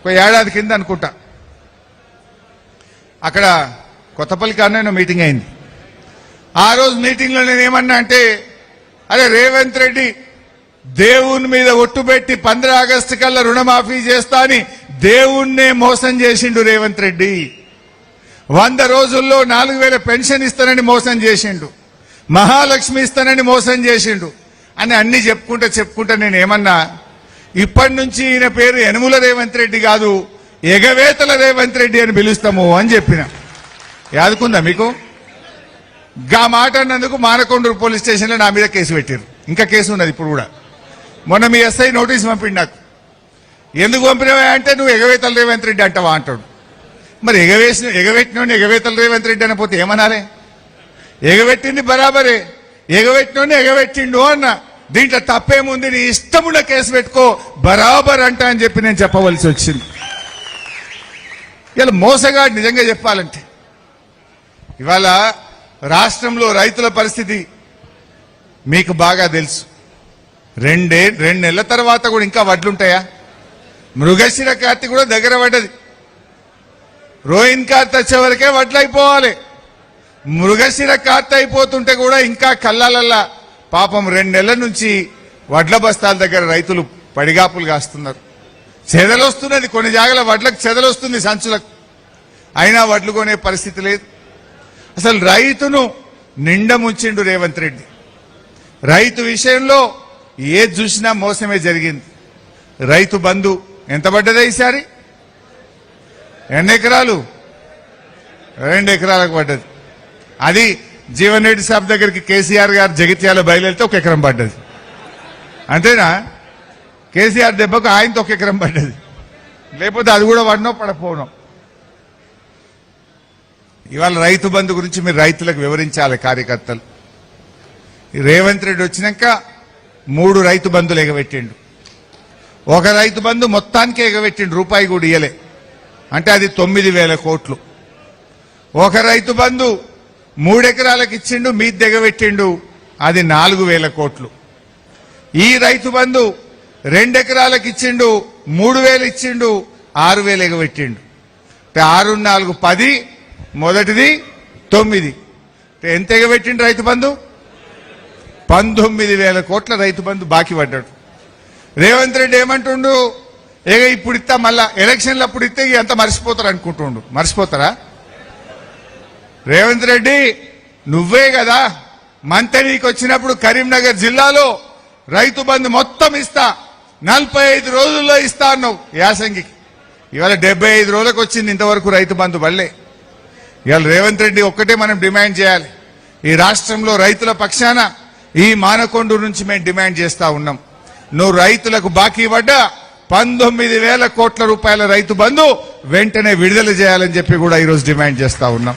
ఒక ఏడాది కింద అనుకుంటా అక్కడ కొత్తపల్లి కారణంగా మీటింగ్ అయింది. ఆ రోజు మీటింగ్లో నేనేమన్నా అంటే, అరే రేవంత్ రెడ్డి దేవుని మీద ఒట్టు పెట్టి 15 ఆగస్టు కల్లా రుణమాఫీ చేస్తా అని దేవుణ్ణే మోసం చేసిండు రేవంత్ రెడ్డి. 100 రోజుల్లో 4000 పెన్షన్ ఇస్తానని మోసం చేసిండు, మహాలక్ష్మి ఇస్తానని మోసం చేసిండు అని అన్ని చెప్పుకుంటా నేనేమన్నా, ఇప్పటి నుంచి ఈయన పేరు యనుమల రేవంత్ రెడ్డి కాదు, ఎగవేతల రేవంత్ రెడ్డి అని పిలుస్తాము అని చెప్పిన. యాదుకుందా మీకు? గా మాట అన్నందుకు మానకొండూరు పోలీస్ స్టేషన్లో నా మీద కేసు పెట్టారు. ఇంకా కేసు ఉన్నది ఇప్పుడు కూడా. మొన్న మీ ఎస్ఐ నోటీస్ పంపిండు నాకు. ఎందుకు పంపినవా అంటే, నువ్వు ఎగవేతల రేవంత్ రెడ్డి అంటావా అంటాడు. మరి ఎగవేటినోని ఎగవేతల రేవంత్ రెడ్డి అనపోతే ఏమనాలే? ఎగబెట్టింది బరాబరే, ఎగబెట్టినోని ఎగబెట్టిండు అన్న. దీంట్లో తప్పేముంది? నీ ఇష్టమున్న కేసు పెట్టుకో, బరాబర్ అంట అని చెప్పి నేను చెప్పవలసి వచ్చింది. ఇలా మోసగాడు నిజంగా చెప్పాలంటే. ఇవాళ రాష్ట్రంలో రైతుల పరిస్థితి మీకు బాగా తెలుసు. 2 నెలల తర్వాత కూడా ఇంకా వడ్లుంటాయా? మృగశిర కార్తీ కూడా దగ్గర పడ్డది. రోహిన్ కార్తీ వచ్చే వరకే వడ్లు అయిపోవాలి. మృగశిర కార్తీ అయిపోతుంటే కూడా ఇంకా కళ్ళాలల్లా పాపం 2 నెలల నుంచి వడ్ల బస్తాల దగ్గర రైతులు పడిగాపులు కాస్తున్నారు. చెదలు వస్తున్నది, కొన్ని జాగాల వడ్లకు చెదలు వస్తుంది సంచులకు, అయినా వడ్లు కొనే పరిస్థితి లేదు. అసలు రైతును నిండా ముంచిండు రేవంత్ రెడ్డి. రైతు విషయంలో ఏది చూసినా మోసమే జరిగింది. రైతు బంధు ఎంత పడ్డదా ఈసారి? ఎన్ని ఎకరాలు? 2 ఎకరాలకు పడ్డది. అది జీవన్ రెడ్డి సాబ్ దగ్గరికి కేసీఆర్ గారు జగిత్యాల బయలుదేరితే 1 ఎకరం పడ్డది. అంతేనా? కేసీఆర్ దెబ్బకు ఆయనతో 1 ఎకరం పడ్డది. లేకపోతే అది కూడా పడినో పడపోవడం. ఇవాళ రైతు బంధు గురించి మీరు రైతులకు వివరించాలి కార్యకర్తలు. రేవంత్ రెడ్డి వచ్చినాక 3 రైతు బంధులు ఎగబెట్టిండు. ఒక రైతు బంధు మొత్తానికి ఎగబెట్టిండు, రూపాయి కూడా ఇయ్యలే. అంటే అది 9,000 కోట్లు. ఒక రైతు బంధు 3 ఎకరాలకు ఇచ్చిండు, మీది ఎగబెట్టిండు, అది 4,000 కోట్లు. ఈ రైతు బంధు 2 ఎకరాలకు ఇచ్చిండు, 3,000 ఇచ్చిండు, 6,000 ఎగబెట్టిండు. 6, 4, 10, మొదటిది 9. ఎంత ఎగబెట్టిండు రైతు బంధు? 19,000 కోట్ల రైతు బంధు బాకీ పడ్డాడు. రేవంత్ రెడ్డి ఏమంటుండు, ఇప్పుడు ఇస్తా, మళ్ళా ఎలక్షన్లు అప్పుడు ఇస్తే అంత మర్చిపోతారు అనుకుంటుండు. మర్చిపోతారా? రేవంత్ రెడ్డి నువ్వే కదా మంత్రికి వచ్చినప్పుడు కరీంనగర్ జిల్లాలో రైతు బంధు మొత్తం ఇస్తా, 45 రోజుల్లో ఇస్తా అన్నావు యాసంగికి. ఇవాళ 75 రోజులకు వచ్చింది, ఇంతవరకు రైతు బంధు పడలే. ఇవాళ రేవంత్ రెడ్డి ఒక్కటే మనం డిమాండ్ చేయాలి. ఈ రాష్ట్రంలో రైతుల పక్షాన ఈ మానకొండూరు నుంచి మేము డిమాండ్ చేస్తా ఉన్నాం. నువ్వు రైతులకు బాకీ పడ్డ 19,000 కోట్ల రూపాయల రైతు బంధు వెంటనే విడుదల చేయాలని చెప్పి కూడా ఈరోజు డిమాండ్ చేస్తా ఉన్నాం.